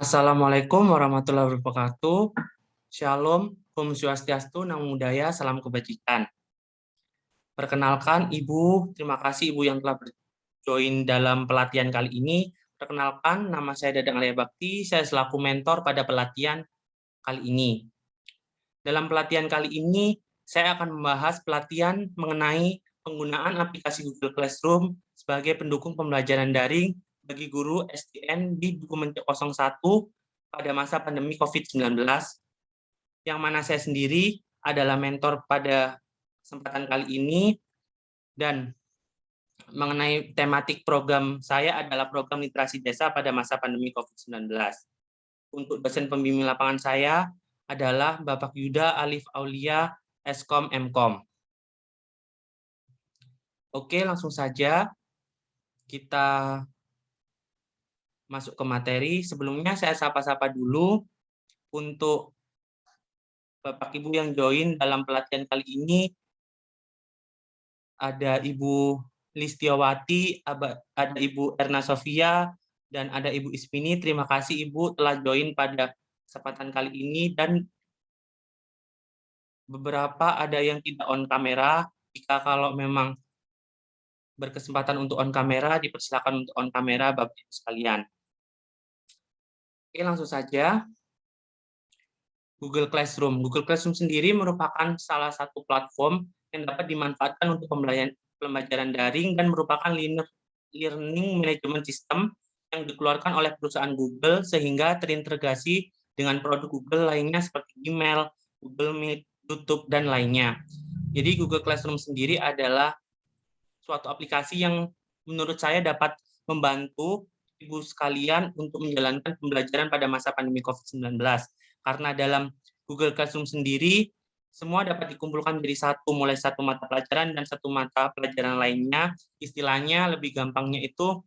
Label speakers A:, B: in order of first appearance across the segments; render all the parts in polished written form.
A: Assalamualaikum warahmatullahi wabarakatuh. Shalom, Om Swastiastu, Namo Buddhaya, Salam Kebajikan. Perkenalkan Ibu, terima kasih Ibu yang telah join dalam pelatihan kali ini. Perkenalkan, nama saya Dadang Alia Bakti, saya selaku mentor pada pelatihan kali ini. Dalam pelatihan kali ini, saya akan membahas pelatihan mengenai penggunaan aplikasi Google Classroom sebagai pendukung pembelajaran daring bagi guru SDN di Dokumen 01 pada masa pandemi COVID-19, yang mana saya sendiri adalah mentor pada kesempatan kali ini, dan mengenai tematik program saya adalah program literasi desa pada masa pandemi COVID-19. Untuk dosen pembimbing lapangan saya adalah Bapak Yuda Alif Aulia, Eskom Mkom. Oke, langsung saja kita masuk ke materi. Sebelumnya saya sapa-sapa dulu untuk Bapak Ibu yang join dalam pelatihan kali ini. Ada Ibu Listiawati, ada Ibu Erna Sofia, dan ada Ibu Ismini. Terima kasih Ibu telah join pada kesempatan kali ini, dan beberapa ada yang tidak on kamera. Jika kalau memang berkesempatan untuk on kamera, dipersilakan untuk on kamera Bapak Ibu sekalian. Oke, langsung saja. Google Classroom. Google Classroom sendiri merupakan salah satu platform yang dapat dimanfaatkan untuk pembelajaran daring dan merupakan learning management system yang dikeluarkan oleh perusahaan Google sehingga terintegrasi dengan produk Google lainnya seperti email, Google Meet, YouTube, dan lainnya. Jadi Google Classroom sendiri adalah suatu aplikasi yang menurut saya dapat membantu Ibu sekalian untuk menjalankan pembelajaran pada masa pandemi COVID-19. Karena dalam Google Classroom sendiri, semua dapat dikumpulkan menjadi satu, mulai satu mata pelajaran dan satu mata pelajaran lainnya. Istilahnya lebih gampangnya itu,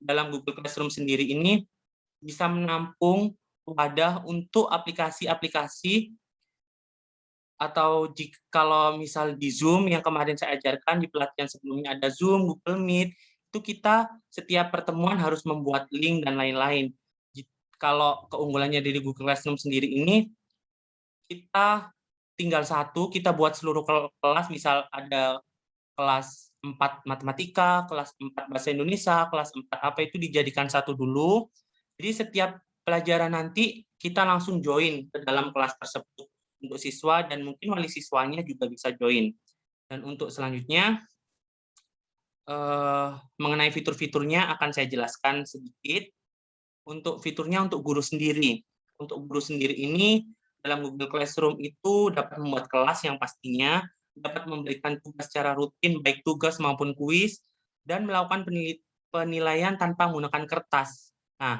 A: dalam Google Classroom sendiri ini bisa menampung wadah untuk aplikasi-aplikasi, atau kalau misal di Zoom yang kemarin saya ajarkan di pelatihan sebelumnya ada Zoom, Google Meet, itu kita setiap pertemuan harus membuat link dan lain-lain. Kalau keunggulannya dari Google Classroom sendiri ini, kita tinggal satu, kita buat seluruh kelas, misal ada kelas 4 matematika, kelas 4 bahasa Indonesia, kelas 4 apa itu dijadikan satu dulu. Jadi setiap pelajaran nanti kita langsung join ke dalam kelas tersebut untuk siswa, dan mungkin wali siswanya juga bisa join. Dan untuk selanjutnya, mengenai fitur-fiturnya akan saya jelaskan sedikit. Untuk fiturnya untuk guru sendiri. Untuk guru sendiri ini, dalam Google Classroom itu dapat membuat kelas yang pastinya, dapat memberikan tugas secara rutin, baik tugas maupun kuis, dan melakukan penilaian tanpa menggunakan kertas. Nah,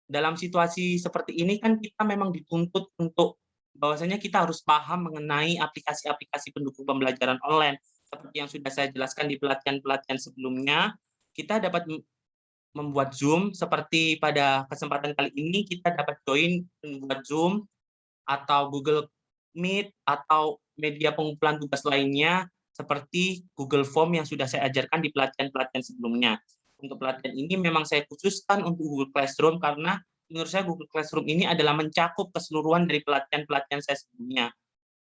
A: dalam situasi seperti ini kan kita memang dituntut untuk bahwasanya kita harus paham mengenai aplikasi-aplikasi pendukung pembelajaran online. Seperti yang sudah saya jelaskan di pelatihan-pelatihan sebelumnya, kita dapat membuat Zoom, seperti pada kesempatan kali ini kita dapat join membuat Zoom, atau Google Meet, atau media pengumpulan tugas lainnya, seperti Google Form yang sudah saya ajarkan di pelatihan-pelatihan sebelumnya. Untuk pelatihan ini memang saya khususkan untuk Google Classroom, karena menurut saya Google Classroom ini adalah mencakup keseluruhan dari pelatihan-pelatihan saya sebelumnya.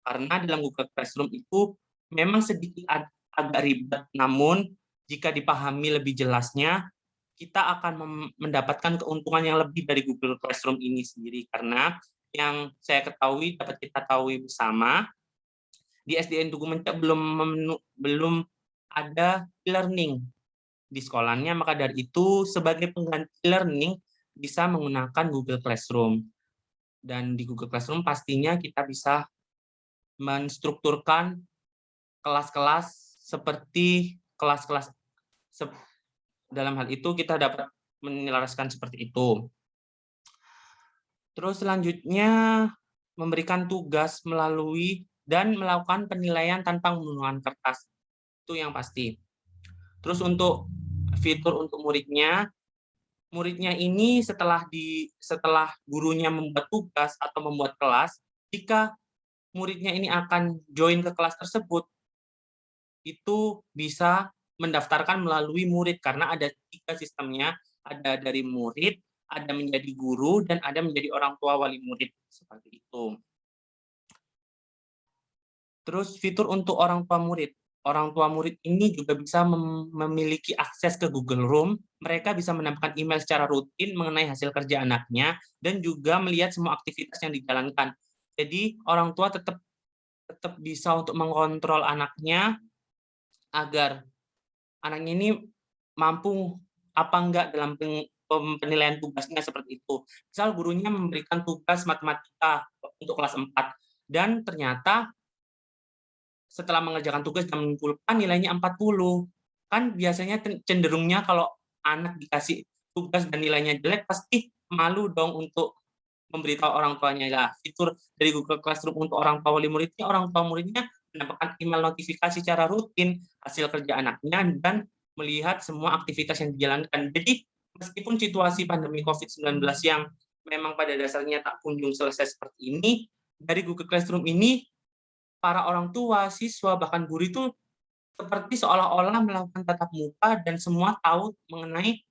A: Karena dalam Google Classroom itu memang sedikit agak ribet, namun jika dipahami lebih jelasnya, kita akan mendapatkan keuntungan yang lebih dari Google Classroom ini sendiri. Karena yang saya ketahui, dapat kita ketahui bersama, di SDN Tugu Mencak belum ada e-learning di sekolahnya, maka dari itu sebagai pengganti learning bisa menggunakan Google Classroom. Dan di Google Classroom pastinya kita bisa menstrukturkan kelas-kelas seperti kelas-kelas, dalam hal itu kita dapat menyelaraskan seperti itu. Terus selanjutnya memberikan tugas melalui dan melakukan penilaian tanpa menggunakan kertas. Itu yang pasti. Terus untuk fitur untuk muridnya ini setelah gurunya membuat tugas atau membuat kelas, jika muridnya ini akan join ke kelas tersebut, itu bisa mendaftarkan melalui murid, karena ada 3 sistemnya, ada dari murid, ada menjadi guru, dan ada menjadi orang tua wali murid, seperti itu. Terus fitur untuk orang tua murid. Orang tua murid ini juga bisa memiliki akses ke Google Room, mereka bisa mendapatkan email secara rutin mengenai hasil kerja anaknya, dan juga melihat semua aktivitas yang dijalankan. Jadi orang tua tetap bisa untuk mengontrol anaknya, agar anaknya ini mampu apa enggak dalam penilaian tugasnya, seperti itu. Misal gurunya memberikan tugas matematika untuk kelas 4, dan ternyata setelah mengerjakan tugas dan mengumpulkan nilainya 40. Kan biasanya cenderungnya kalau anak dikasih tugas dan nilainya jelek, pasti malu dong untuk memberitahu orang tuanya. Lah, fitur dari Google Classroom untuk orang tua wali muridnya, orang tua muridnya mendapatkan email notifikasi secara rutin hasil kerja anaknya dan melihat semua aktivitas yang dijalankan. Jadi, meskipun situasi pandemi COVID-19 yang memang pada dasarnya tak kunjung selesai seperti ini, dari Google Classroom ini para orang tua, siswa, bahkan guru itu seperti seolah-olah melakukan tatap muka dan semua tahu mengenai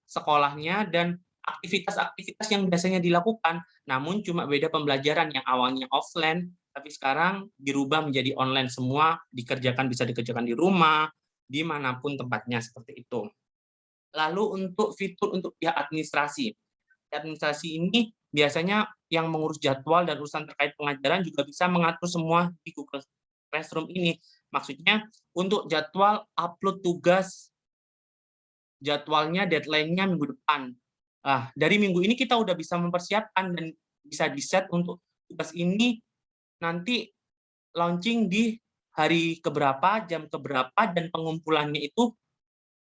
A: sekolahnya dan aktivitas-aktivitas yang biasanya dilakukan. Namun cuma beda pembelajaran, yang awalnya offline, tapi sekarang dirubah menjadi online semua, bisa dikerjakan di rumah, dimanapun tempatnya, seperti itu. Lalu untuk fitur untuk pihak administrasi. Administrasi ini biasanya yang mengurus jadwal dan urusan terkait pengajaran juga bisa mengatur semua di Google Classroom ini. Maksudnya untuk jadwal upload tugas, jadwalnya, deadline-nya minggu depan. Dari minggu ini kita udah bisa mempersiapkan dan bisa di-set untuk tugas ini nanti launching di hari keberapa, jam keberapa, dan pengumpulannya itu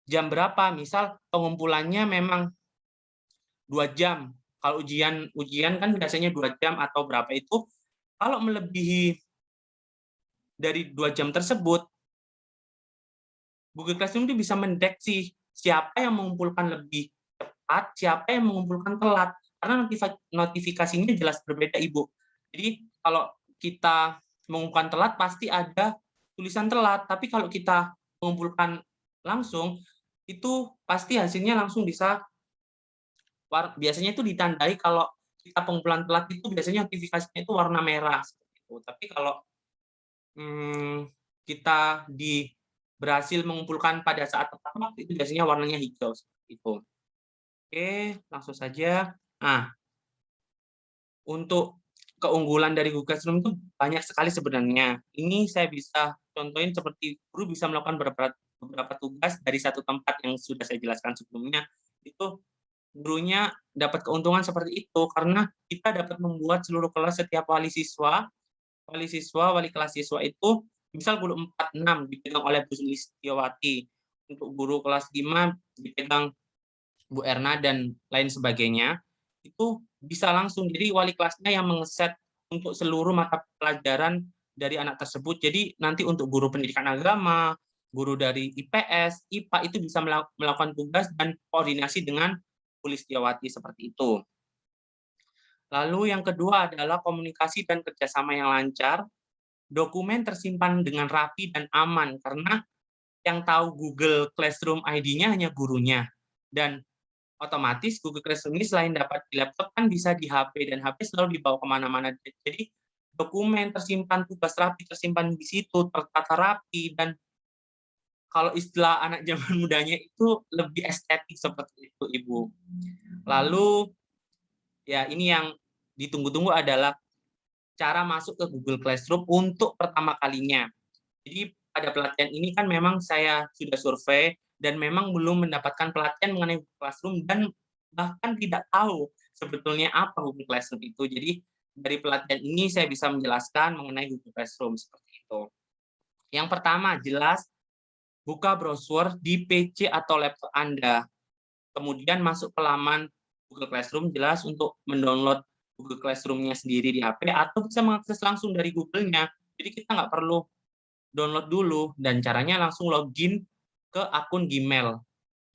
A: jam berapa. Misal pengumpulannya memang 2 jam. Kalau ujian kan biasanya 2 jam atau berapa itu, kalau melebihi dari 2 jam tersebut, Google Classroom itu bisa mendeteksi siapa yang mengumpulkan lebih cepat, siapa yang mengumpulkan telat. Karena notifikasinya jelas berbeda, Ibu. Jadi kalau kita mengumpulkan telat, pasti ada tulisan telat. Tapi kalau kita mengumpulkan langsung, itu pasti hasilnya langsung bisa, biasanya itu ditandai kalau kita pengumpulan telat itu biasanya notifikasinya itu warna merah, seperti itu. Tapi kalau kita berhasil mengumpulkan pada saat tepat waktu, itu biasanya warnanya hijau, seperti itu. Oke, langsung saja. Nah, untuk keunggulan dari Google Classroom itu banyak sekali sebenarnya. Ini saya bisa contohin seperti guru bisa melakukan beberapa tugas dari satu tempat yang sudah saya jelaskan sebelumnya. Itu gurunya dapat keuntungan seperti itu karena kita dapat membuat seluruh kelas, setiap wali kelas siswa itu, misal guru 4, 6 dipegang oleh Bu Listiawati, untuk guru kelas 5 dipegang Bu Erna dan lain sebagainya, itu bisa langsung. Jadi wali kelasnya yang mengeset untuk seluruh mata pelajaran dari anak tersebut. Jadi nanti untuk guru pendidikan agama, guru dari IPS, IPA itu bisa melakukan tugas dan koordinasi dengan Bu Listiawati, seperti itu. Lalu yang kedua adalah komunikasi dan kerjasama yang lancar. Dokumen tersimpan dengan rapi dan aman, karena yang tahu Google Classroom ID-nya hanya gurunya. Dan otomatis Google Classroom ini selain dapat di laptop, kan bisa di HP, dan HP selalu dibawa kemana-mana. Jadi dokumen tersimpan, tugas rapi tersimpan di situ, tertata rapi, dan kalau istilah anak zaman mudanya itu lebih estetik, seperti itu, Ibu. Lalu, ya ini yang ditunggu-tunggu adalah cara masuk ke Google Classroom untuk pertama kalinya. Jadi pada pelatihan ini kan memang saya sudah survei dan memang belum mendapatkan pelatihan mengenai Google Classroom dan bahkan tidak tahu sebetulnya apa Google Classroom itu. Jadi dari pelatihan ini saya bisa menjelaskan mengenai Google Classroom, seperti itu. Yang pertama, jelas buka browser di PC atau laptop Anda. Kemudian masuk ke laman Google Classroom, jelas untuk mendownload Google Classroom-nya sendiri di HP, atau bisa mengakses langsung dari Google-nya. Jadi kita nggak perlu download dulu, dan caranya langsung login ke akun Gmail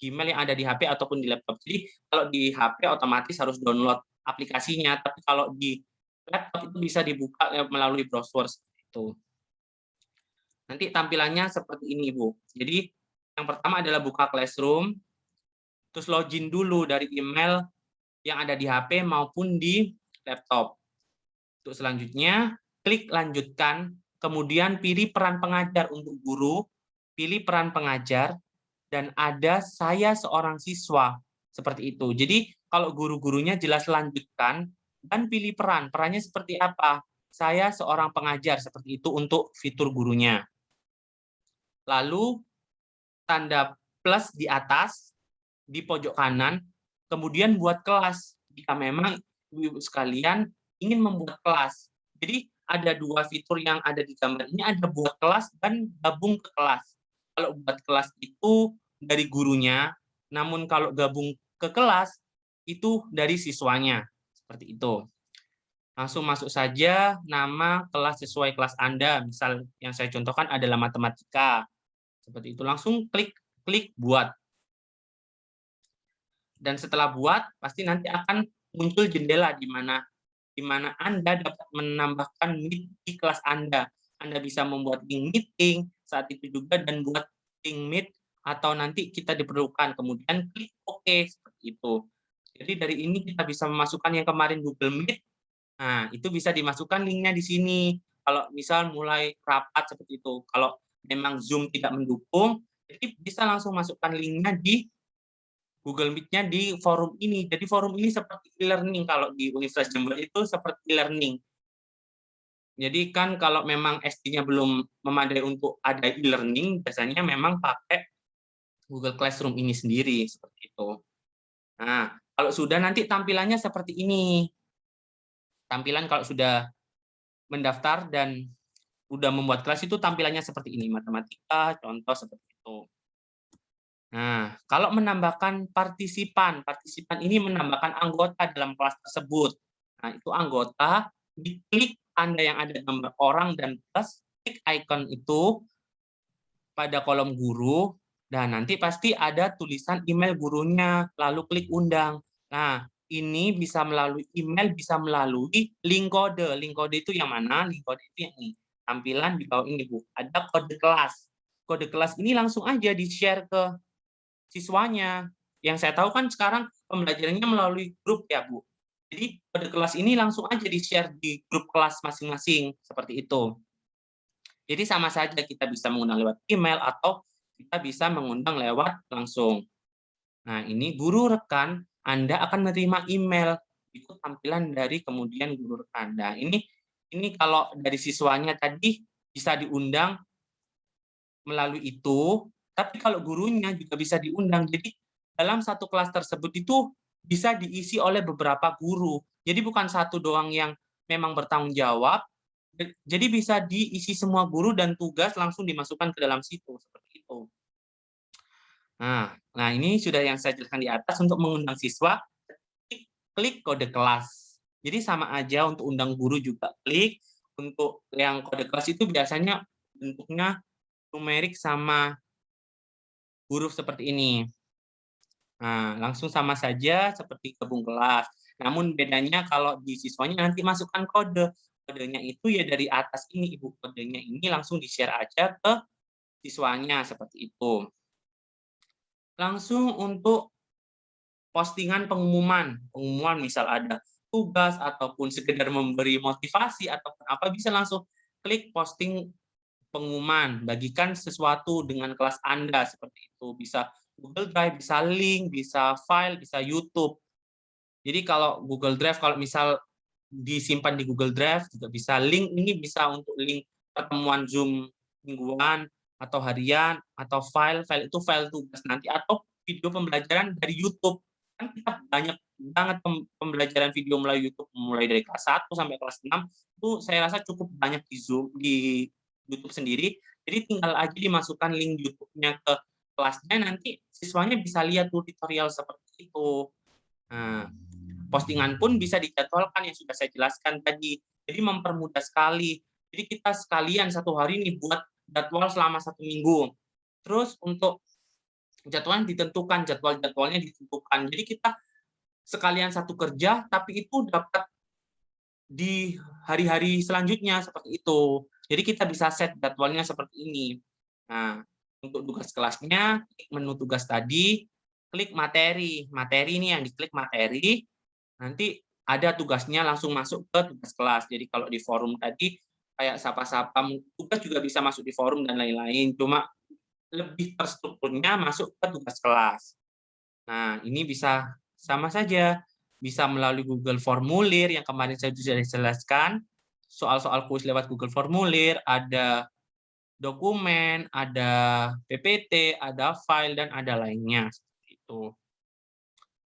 A: yang ada di HP ataupun di laptop. Jadi kalau di HP otomatis harus download aplikasinya, tapi kalau di laptop itu bisa dibuka melalui browser, seperti itu. Nanti tampilannya seperti ini, Bu. Jadi yang pertama adalah buka Classroom. terus login dulu dari email yang ada di HP maupun di laptop. Untuk selanjutnya, klik lanjutkan, kemudian pilih peran pengajar untuk guru, pilih peran pengajar, dan ada saya seorang siswa, seperti itu. Jadi, kalau guru-gurunya jelas lanjutkan, dan pilih peran. Perannya seperti apa? Saya seorang pengajar, seperti itu untuk fitur gurunya. Lalu, tanda plus di atas, di pojok kanan, kemudian buat kelas. Jika memang ibu-ibu sekalian ingin membuat kelas. Jadi ada dua fitur yang ada di gambar ini, ada buat kelas dan gabung ke kelas. Kalau buat kelas itu dari gurunya, namun kalau gabung ke kelas itu dari siswanya. Seperti itu. Langsung masuk saja nama kelas sesuai kelas Anda. Misal yang saya contohkan adalah matematika. Seperti itu. Langsung klik buat. Dan setelah buat, pasti nanti akan muncul jendela di mana Anda dapat menambahkan meet di kelas Anda. Anda bisa membuat link meeting saat itu juga dan buat link meet atau nanti kita diperlukan. Kemudian klik OK seperti itu. Jadi dari ini kita bisa memasukkan yang kemarin Google Meet. Nah, itu bisa dimasukkan linknya di sini. Kalau misal mulai rapat seperti itu. Kalau memang Zoom tidak mendukung, jadi bisa langsung masukkan linknya di Google Meet-nya di forum ini. Jadi forum ini seperti e-learning, kalau di Universitas Jember itu seperti e-learning. Jadi kan kalau memang SD-nya belum memadai untuk ada e-learning, biasanya memang pakai Google Classroom ini sendiri, seperti itu. Nah, kalau sudah nanti tampilannya seperti ini. Tampilan kalau sudah mendaftar dan sudah membuat kelas itu tampilannya seperti ini, matematika, contoh seperti itu. Nah, kalau menambahkan partisipan ini menambahkan anggota dalam kelas tersebut. Nah, itu anggota, diklik Anda yang ada gambar orang dan plus, klik icon itu pada kolom guru, dan nanti pasti ada tulisan email gurunya, lalu klik undang. Nah, ini bisa melalui email, bisa melalui link kode. Link kode itu yang mana? Link kode itu yang ini. Tampilan di bawah ini, Bu. Ada kode kelas. Kode kelas ini langsung aja di-share ke siswanya. Yang saya tahu kan sekarang pembelajarannya melalui grup ya, Bu. Jadi kode kelas ini langsung aja di-share di grup kelas masing-masing, seperti itu. Jadi sama saja kita bisa mengundang lewat email atau kita bisa mengundang lewat langsung. Nah, ini guru rekan Anda akan menerima email itu tampilan dari kemudian guru rekan. Nah, ini kalau dari siswanya tadi bisa diundang melalui itu, tapi kalau gurunya juga bisa diundang. Jadi dalam satu kelas tersebut itu bisa diisi oleh beberapa guru. Jadi bukan satu doang yang memang bertanggung jawab, jadi bisa diisi semua guru dan tugas langsung dimasukkan ke dalam situ, seperti itu. Nah, ini sudah yang saya jelaskan di atas. Untuk mengundang siswa, klik kode kelas. Jadi sama aja untuk undang guru juga klik. Untuk yang kode kelas itu biasanya bentuknya numerik sama huruf seperti ini. Nah, langsung sama saja seperti gabung kelas. Namun bedanya kalau di siswanya nanti masukkan kode. Kodenya itu ya dari atas ini, Ibu. Kodenya ini langsung di-share aja ke siswanya, seperti itu. Langsung untuk postingan pengumuman. Pengumuman misal ada tugas ataupun sekedar memberi motivasi ataupun apa, bisa langsung klik posting pengumuman, bagikan sesuatu dengan kelas Anda, seperti itu. Bisa Google Drive, bisa link, bisa file, bisa YouTube. Jadi kalau Google Drive, kalau misal disimpan di Google Drive, juga bisa link, ini bisa untuk link pertemuan Zoom mingguan, atau harian, atau file itu file tugas nanti, atau video pembelajaran dari YouTube. Kan kita banyak banget pembelajaran video melalui YouTube, mulai dari kelas 1 sampai kelas 6, itu saya rasa cukup banyak di Zoom, di YouTube sendiri. Jadi tinggal aja dimasukkan link YouTube-nya ke kelasnya, nanti siswanya bisa lihat tutorial seperti itu. Nah, postingan pun bisa dijadwalkan yang sudah saya jelaskan tadi. Jadi mempermudah sekali. Jadi kita sekalian satu hari ini buat jadwal selama 1 minggu. Terus untuk jadwalnya ditentukan, jadwal-jadwalnya ditentukan. Jadi kita sekalian satu kerja, tapi itu dapat di hari-hari selanjutnya, seperti itu. Jadi kita bisa set jadwalnya seperti ini. Nah, untuk tugas kelasnya, menu tugas tadi, klik materi. Materi ini yang diklik materi, nanti ada tugasnya langsung masuk ke tugas kelas. Jadi kalau di forum tadi kayak sapa-sapa, tugas juga bisa masuk di forum dan lain-lain, cuma lebih terstrukturnya masuk ke tugas kelas. Nah, ini bisa sama saja, bisa melalui Google Formulir yang kemarin saya sudah jelaskan, soal-soal kuis lewat Google Formulir, ada dokumen, ada PPT, ada file, dan ada lainnya. Seperti itu.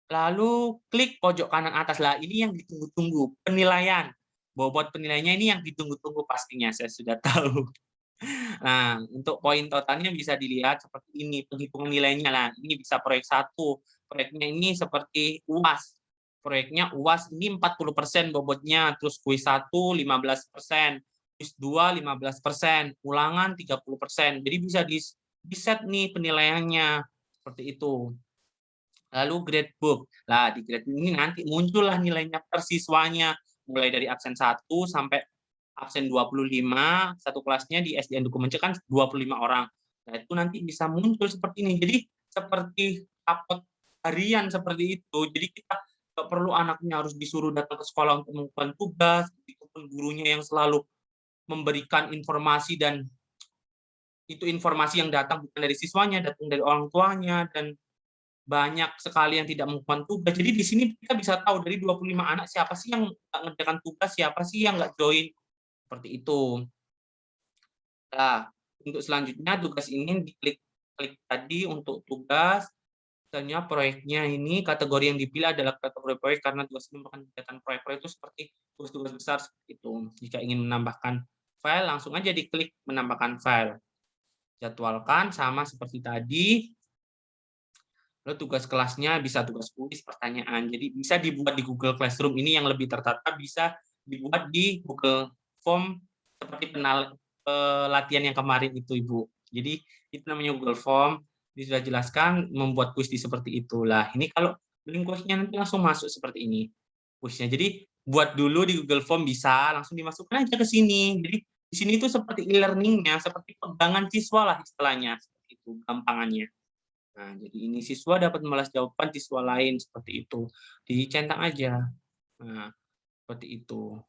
A: Lalu klik pojok kanan atas. Lah, ini yang ditunggu-tunggu, penilaian. Bobot penilaiannya ini yang ditunggu-tunggu pastinya, saya sudah tahu. Nah, untuk poin totalnya bisa dilihat seperti ini, penghitungan nilainya. Nah, ini bisa proyek 1. Proyeknya ini seperti UAS. Proyeknya UAS ini 40% bobotnya, terus kuis 1 15%, kuis 2 15%, ulangan 30%. Jadi bisa di-set nih penilaiannya, seperti itu. Lalu gradebook. Nah, di gradebook ini nanti muncullah nilainya per siswanya, mulai dari absen 1 sampai absen 25, satu kelasnya di SDN Dukuh kan 25 orang. Nah, itu nanti bisa muncul seperti ini. Jadi seperti rapot harian seperti itu. Jadi kita nggak perlu anaknya harus disuruh datang ke sekolah untuk melakukan tugas, itu pun gurunya yang selalu memberikan informasi, dan itu informasi yang datang bukan dari siswanya, datang dari orang tuanya, dan banyak sekali yang tidak melakukan tugas. Jadi di sini kita bisa tahu dari 25 anak siapa sih yang nggak ngerjakan tugas, siapa sih yang nggak join, seperti itu. Nah, untuk selanjutnya tugas ini diklik tadi untuk tugas, misalnya proyeknya ini kategori yang dipilih adalah kategori proyek karena tugas ini merupakan kegiatan proyek-proyek itu seperti tugas-tugas besar seperti itu. Jika ingin menambahkan file, langsung aja diklik menambahkan file. Jadwalkan sama seperti tadi. Lalu tugas kelasnya bisa tugas kuis, pertanyaan. Jadi bisa dibuat di Google Classroom, ini yang lebih tertata, bisa dibuat di Google Form seperti pelatihan yang kemarin itu, Ibu. Jadi itu namanya Google Form, ini sudah jelaskan membuat kuis di seperti itulah. Ini kalau link kuisnya nanti langsung masuk seperti ini kuisnya. Jadi buat dulu di Google Form bisa, langsung dimasukkan aja ke sini. Jadi di sini itu seperti e-learning-nya, seperti pegangan siswa lah istilahnya, seperti itu gampangannya. Nah, jadi ini siswa dapat membalas jawaban siswa lain seperti itu. Dicentang aja. Nah, seperti itu.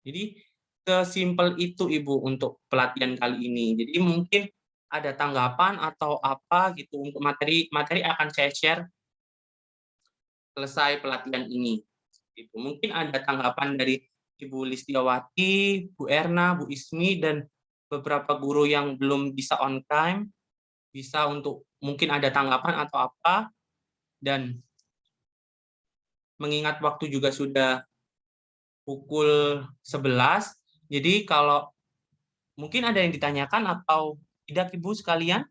A: Jadi sesimpel itu Ibu untuk pelatihan kali ini. Jadi mungkin ada tanggapan atau apa gitu untuk materi akan saya share selesai pelatihan ini. Gitu. Mungkin ada tanggapan dari Ibu Listiawati, Bu Erna, Bu Ismi, dan beberapa guru yang belum bisa on time, bisa untuk mungkin ada tanggapan atau apa. Dan mengingat waktu juga sudah pukul 11, jadi kalau mungkin ada yang ditanyakan atau tidak, Ibu sekalian?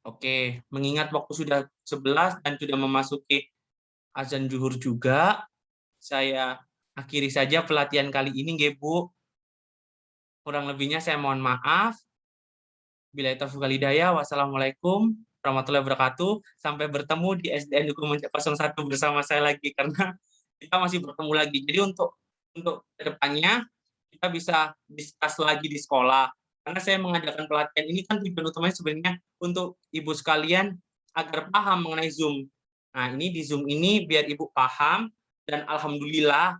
A: Oke, mengingat waktu sudah 11 dan sudah memasuki azan zuhur juga, saya akhiri saja pelatihan kali ini, Bu. Kurang lebihnya saya mohon maaf. Billahi taufiq wal hidayah. Wassalamualaikum warahmatullahi wabarakatuh. Sampai bertemu di SDN Dukuh 01 bersama saya lagi, karena kita masih bertemu lagi. Jadi untuk kedepannya kita bisa diskus lagi di sekolah. Karena saya mengadakan pelatihan ini kan tujuan utamanya sebenarnya untuk Ibu sekalian agar paham mengenai Zoom. Nah, ini di Zoom ini biar Ibu paham, dan alhamdulillah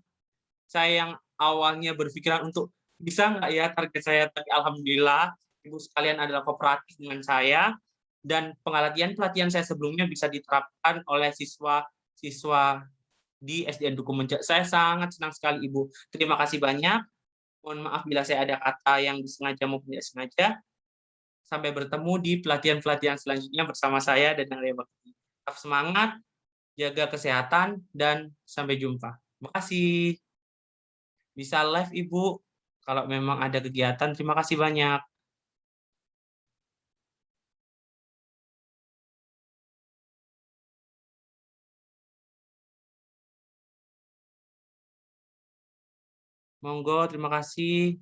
A: saya yang awalnya berpikiran untuk bisa nggak ya target saya, tapi alhamdulillah Ibu sekalian adalah kooperatif dengan saya, dan pelatihan saya sebelumnya bisa diterapkan oleh siswa-siswa di SDN Dukuh Menjak. Saya sangat senang sekali, Ibu. Terima kasih banyak. Mohon maaf bila saya ada kata yang disengaja maupun tidak sengaja. Sampai bertemu di pelatihan-pelatihan selanjutnya bersama saya dan yang lain. Tetap semangat, jaga kesehatan, dan sampai jumpa. Terima kasih. Bisa live, Ibu, kalau memang ada kegiatan. Terima kasih banyak. Monggo, terima kasih.